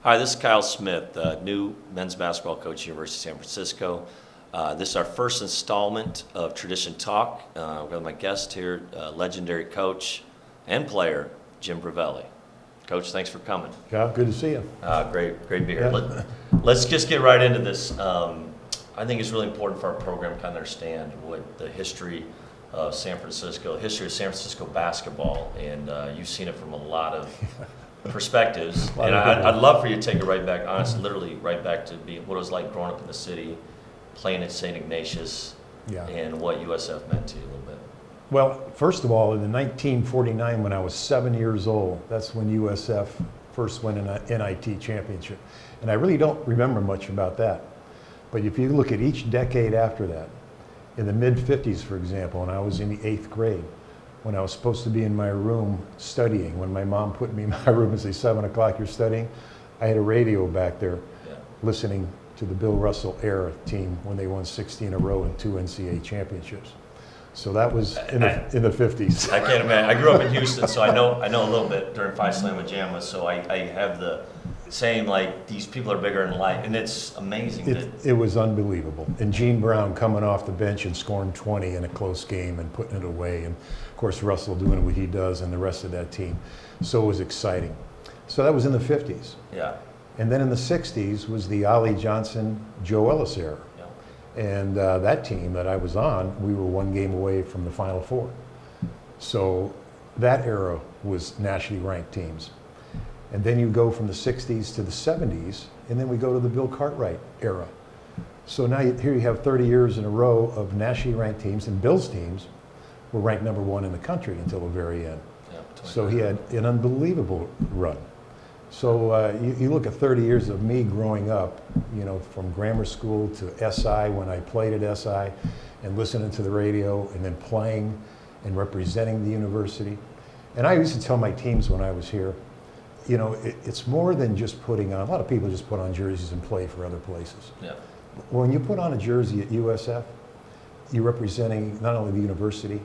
Hi, this is Kyle Smith, new men's basketball coach at University of San Francisco. This is our first installment of Tradition Talk. We've got my guest here, legendary coach and player, Jim Brovelli. Coach, thanks for coming. Kyle, good to see you. Great to be here. Yeah. Let's just get right into this. I think it's really important for our program to kind of understand what the history of San Francisco, history of San Francisco basketball, and you've seen it from a lot of perspectives. And I'd love for you to take it right back, honestly, literally right back to what it was like growing up in the city, playing at St. Ignatius, and what USF meant to you a little bit. Well, first of all, in 1949, when I was 7 years old, that's when USF first won an NIT championship. And I really don't remember much about that. But if you look at each decade after that, in the mid-50s, for example, when I was in the 8th grade, when I was supposed to be in my room studying, when my mom put me in my room and said, 7 o'clock, you're studying, I had a radio back there listening to the Bill Russell era team when they won 16 in a row and 2 NCAA championships. So that was in the 50s. I can't imagine. I grew up in Houston, so I know a little bit during Phi Slamma Jamma, so I have the saying, like, these people are bigger than life, and it's amazing. It was unbelievable. And Gene Brown coming off the bench and scoring 20 in a close game and putting it away, and of course Russell doing what he does and the rest of that team. So it was exciting. So that was in the 50s. Yeah. And then in the 60s was the Ollie Johnson, Joe Ellis era. And that team that I was on, we were 1 game away from the Final Four. So that era was nationally ranked teams. And then you go from the 60s to the 70s, and then we go to the Bill Cartwright era. So now here you have 30 years in a row of nationally ranked teams, and Bill's teams were ranked #1 in the country until the very end. Yeah, so he had an unbelievable run. So you look at 30 years of me growing up, you know, from grammar school to SI when I played at SI, and listening to the radio, and then playing and representing the university. And I used to tell my teams when I was here, you know, it's more than just putting on, a lot of people just put on jerseys and play for other places. Yeah. When you put on a jersey at USF, you're representing not only the university,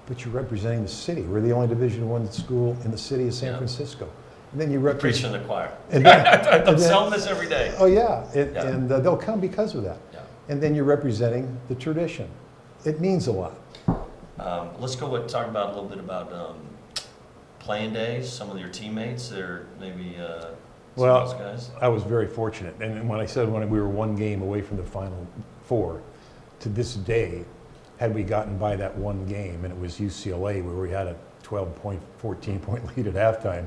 but you're representing the city. We're the only Division I school in the city of San Francisco. And then you preaching to the choir. And then, I'm selling this every day. Oh yeah, and they'll come because of that. Yeah. And then you're representing the tradition. It means a lot. Let's go talk about a little bit about playing days. Some of your teammates, or maybe some of those guys. I was very fortunate, and when I said when we were 1 game away from the Final Four, to this day, had we gotten by that 1 game, and it was UCLA where we had a 12-point, 14-point lead at halftime.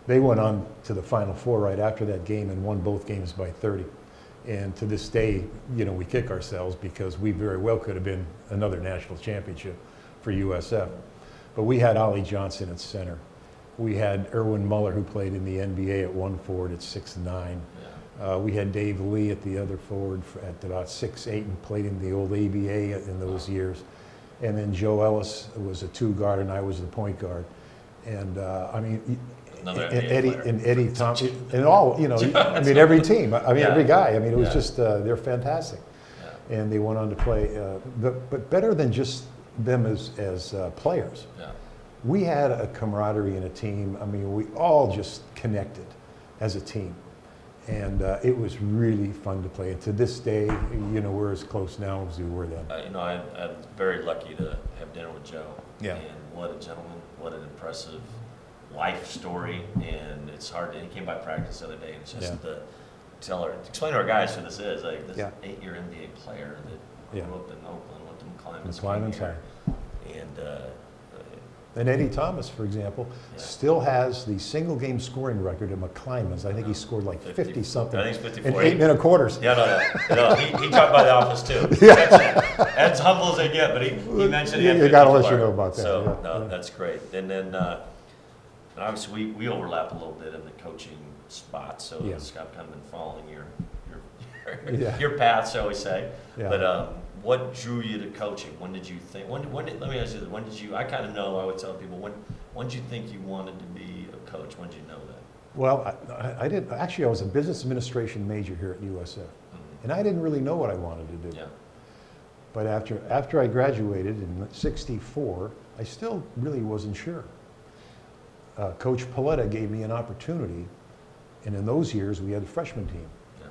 They went on to the Final Four right after that game and won both games by 30. And to this day, you know, we kick ourselves because we very well could have been another national championship for USF. But we had Ollie Johnson at center. We had Erwin Muller, who played in the NBA at 1 forward at 6'9". We had Dave Lee at the other forward at about 6'8" and played in the old ABA in those years. And then Joe Ellis was a 2 guard and I was the point guard. And I mean, Eddie Thompson, and all, you know, I mean, every team, I mean, every guy. I mean, it was just, they're fantastic. Yeah. And they went on to play, but better than just them as players. Yeah. We had a camaraderie in a team. I mean, we all just connected as a team. And it was really fun to play. And to this day, you know, we're as close now as we were then. You know, I'm very lucky to have dinner with Joe. Yeah. And what a gentleman, what an impressive life story. And it's hard. He came by practice the other day, and it's just explain to our guys who this is. Like, this 8-year NBA player that grew up in Oakland, went to McClymonds. And Eddie Thomas, for example, still has the single game scoring record at McClymonds. I think he scored like 50 something. I think it's 54. In 8 minute quarters. Yeah, no. He talked about the office too. As humble as they get, but he mentioned he had 54. You got to let you know about that. So, that's great. And then, obviously, we overlap a little bit in the coaching spot. So I've kind of been following your path, shall we say. Yeah. But what drew you to coaching? When did you think? Let me ask you this. When did you? I kind of know. I would tell people when did you think you wanted to be a coach? When did you know that? Well, I did. Actually, I was a business administration major here at USF, and I didn't really know what I wanted to do. Yeah. But after I graduated in '64, I still really wasn't sure. Coach Paletta gave me an opportunity And in those years, we had a freshman team Yeah.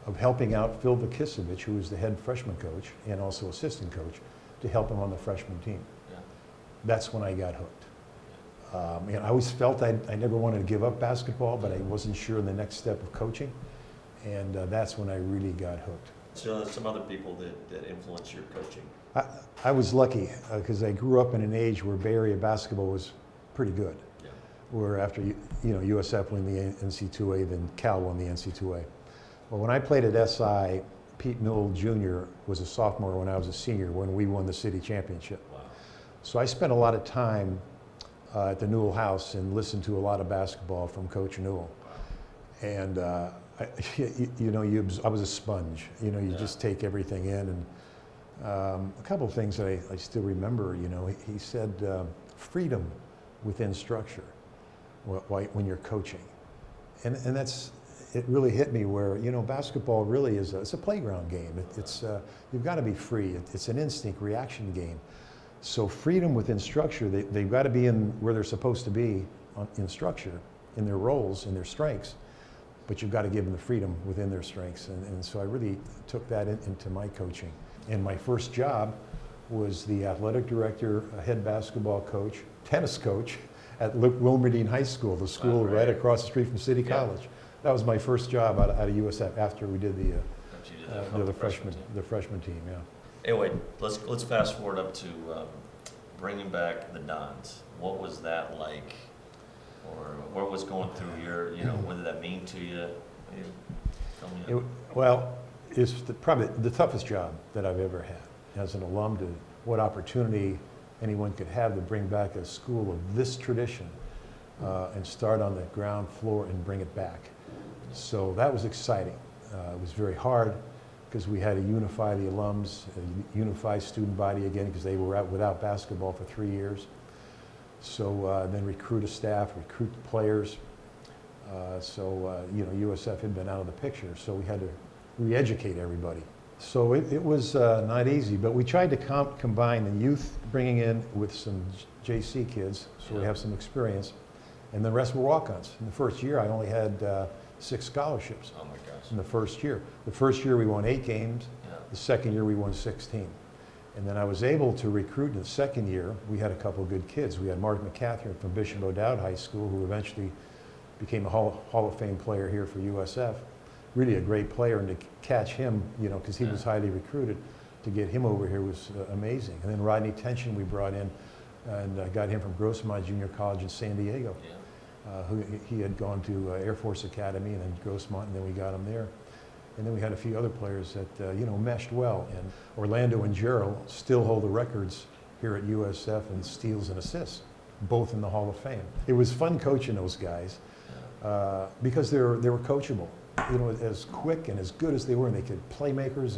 of helping out Phil Vakisevich, who was the head freshman coach and also assistant coach, to help him on the freshman team. Yeah. That's when I got hooked. And I always felt I never wanted to give up basketball, but I wasn't sure in the next step of coaching. And that's when I really got hooked. So there's some other people that influence your coaching. I was lucky because I grew up in an age where Bay Area basketball was pretty good. Yeah. Where after USF won the NC2A, then Cal won the NC2A. Well, when I played at SI, Pete Newell Jr. was a sophomore when I was a senior when we won the city championship. Wow. So I spent a lot of time at the Newell house and listened to a lot of basketball from Coach Newell. And I was a sponge. You just take everything in. And a couple of things that I still remember. He said freedom within structure when you're coaching, and it really hit me where basketball really is it's a playground game. It's you've got to be free. It's an instinct reaction game. So freedom within structure. They've got to be in where they're supposed to be in structure, in their roles, in their strengths. But you've got to give them the freedom within their strengths. And so I really took that into my coaching. And my first job was the athletic director, head basketball coach, tennis coach at Wilmerdine High School, the school right across the street from City College. That was my first job out of USF after we did the freshman team. Yeah. Anyway, let's fast forward up to bringing back the Dons. What was that like? Or what was going through your, what did that mean to you? Tell me. It's probably the toughest job that I've ever had as an alum. What opportunity anyone could have to bring back a school of this tradition and start on the ground floor and bring it back. So that was exciting. It was very hard because we had to unify the alums, unify student body again because they were out without basketball for 3 years. So then recruit a staff, recruit the players. USF had been out of the picture, so we had to re-educate everybody. So it was not easy, but we tried to combine the youth bringing in with some JC kids, so we have some experience, and the rest were walk-ons. In the first year, I only had 6 scholarships. Oh my gosh. In the first year. The first year we won 8 games. Yeah. The second year we won 16. And then I was able to recruit in the second year. We had a couple of good kids. We had Mark McCatherine from Bishop O'Dowd High School, who eventually became a Hall of Fame player here for USF. Really a great player, and to catch him, because he was highly recruited, to get him over here was amazing. And then Rodney Tension we brought in, and got him from Grossmont Junior College in San Diego. Yeah. He had gone to Air Force Academy and then Grossmont, and then we got him there. And then we had a few other players that meshed well. And Orlando and Gerald still hold the records here at USF in steals and assists, both in the Hall of Fame. It was fun coaching those guys because they were coachable. As quick and as good as they were, and they could playmakers,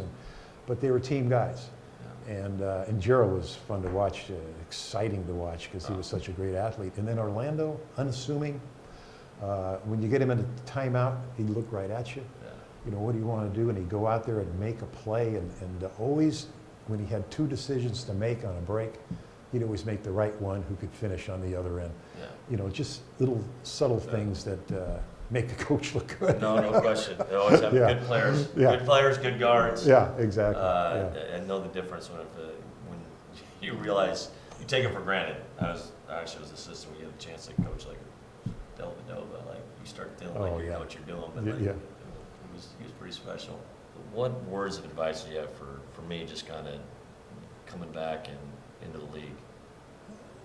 but they were team guys. Yeah. And Gerald was fun to watch, exciting to watch because he was such a great athlete. And then Orlando, unassuming. When you get him in a timeout, he'd look right at you. What do you want to do? And he'd go out there and make a play. And always, when he had 2 decisions to make on a break, he'd always make the right one who could finish on the other end. Yeah. Just little subtle things that make the coach look good. No question. They always have good players. Yeah. Good players, good guards. Yeah, exactly. And know the difference when you realize, you take it for granted. I was assistant. We had a chance to coach like Del Vadova. Like, you start feeling like you know what you're doing. But he was pretty special. What words of advice do you have for me just kind of coming back and into the league?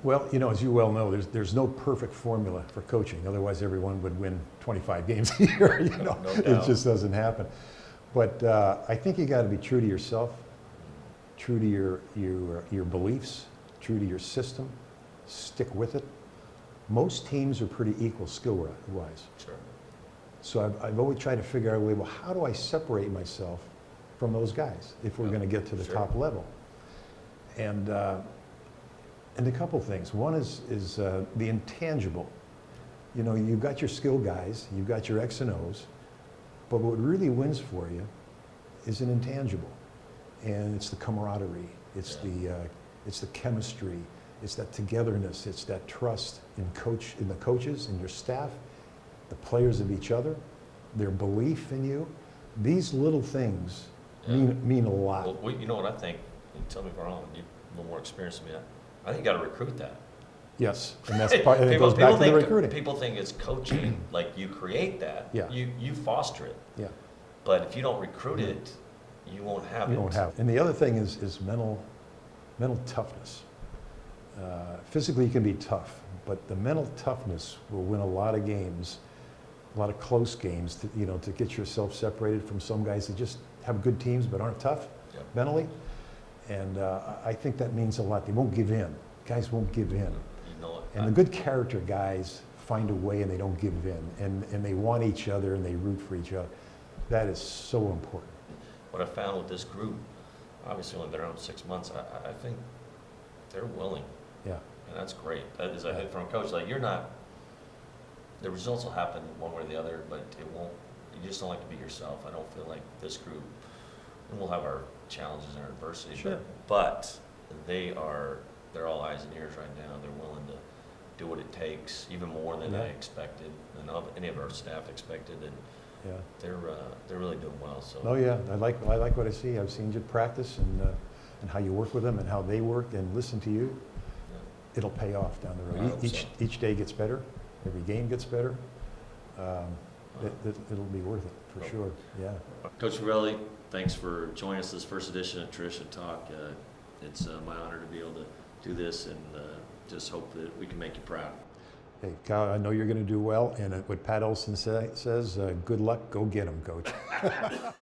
Well, as you well know, there's no perfect formula for coaching. Otherwise, everyone would win 25 games a year. No doubt. It just doesn't happen. But I think you got to be true to yourself, true to your beliefs, true to your system. Stick with it. Most teams are pretty equal skill-wise. Sure. So I've always tried to figure out a way, well, how do I separate myself from those guys if we're going to get to the top level? And a couple things. One is the intangible. You've got your skill guys, you've got your X and O's, but what really wins for you is an intangible. And it's the camaraderie, it's the chemistry, it's that togetherness, it's that trust in the coaches, in your staff, the players of each other, their belief in you. These little things Yeah. mean a lot. Well, you know what I think, and tell me if I'm wrong, you have a little more experience than me. I think you got to recruit that. Yes, and that's part, and it goes back to the recruiting. People think it's coaching, like you create that. Yeah. You foster it. Yeah. But if you don't recruit it, you won't have it. You won't have it. And the other thing is mental toughness. Physically you can be tough, but the mental toughness will win a lot of games, a lot of close games, to get yourself separated from some guys that just have good teams but aren't tough mentally. And I think that means a lot. They won't give in. Guys won't give in. You know it. And the good character guys find a way and they don't give in. And they want each other and they root for each other. That is so important. What I found with this group, obviously only been around 6 months, I think they're willing. Yeah. And that's great. That is, I think from a coach, like the results will happen one way or the other, but it won't, you just don't like to be yourself. I don't feel like this group, and we'll have our challenges and our adversity, Sure. but they're all eyes and ears right now. They're willing to do what it takes, even more than I expected, than any of our staff expected, and Yeah. they're really doing well. So. Oh yeah, I like what I see. I've seen you practice and how you work with them and how they work and listen to you. Yeah. It'll pay off down the I road. hope so. Each day gets better. Every game gets better. It'll be worth it for sure. Yeah. Coach Brovelli, thanks for joining us this first edition of Tradition Talk. It's my honor to be able to do this, and just hope that we can make you proud. Hey, Kyle, I know you're going to do well. And what Pat Olson says, good luck. Go get 'em, Coach.